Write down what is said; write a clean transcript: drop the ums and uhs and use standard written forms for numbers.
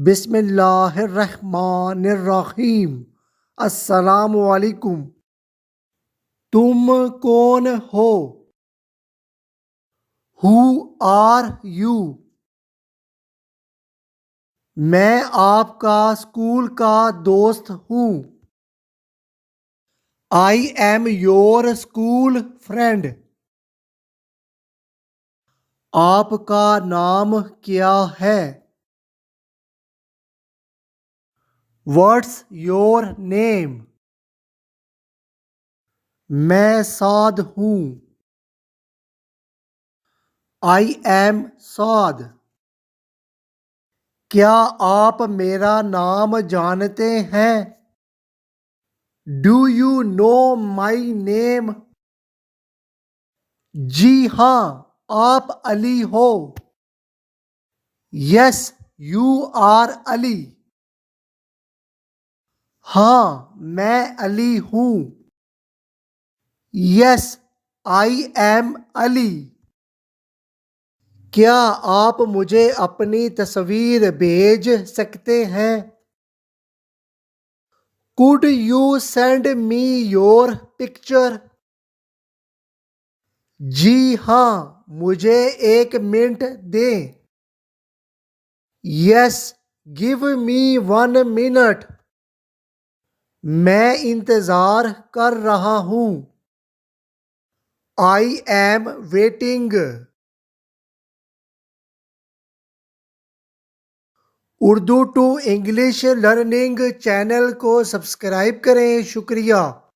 बिस्मिल्लाहिर्रहमानिर्रहीम। अस्सलामु अलैकुम। तुम कौन हो? Who are you? मैं आपका स्कूल का दोस्त हूँ। I am your school friend. आपका नाम क्या है? What's your name? मैं साद हूँ। I am Saad. क्या आप मेरा नाम जानते हैं? Do you know my name? जी हाँ, आप अली हो। Yes, you are Ali. हाँ, मैं अली हूँ। Yes, I am Ali. क्या आप मुझे अपनी तस्वीर भेज सकते हैं? Could you send me your picture? जी हाँ, मुझे 1 मिनट दें। Yes, give me 1 minute. मैं इंतज़ार कर रहा हूँ। I am waiting. Urdu to English learning channel को सब्सक्राइब करें। शुक्रिया।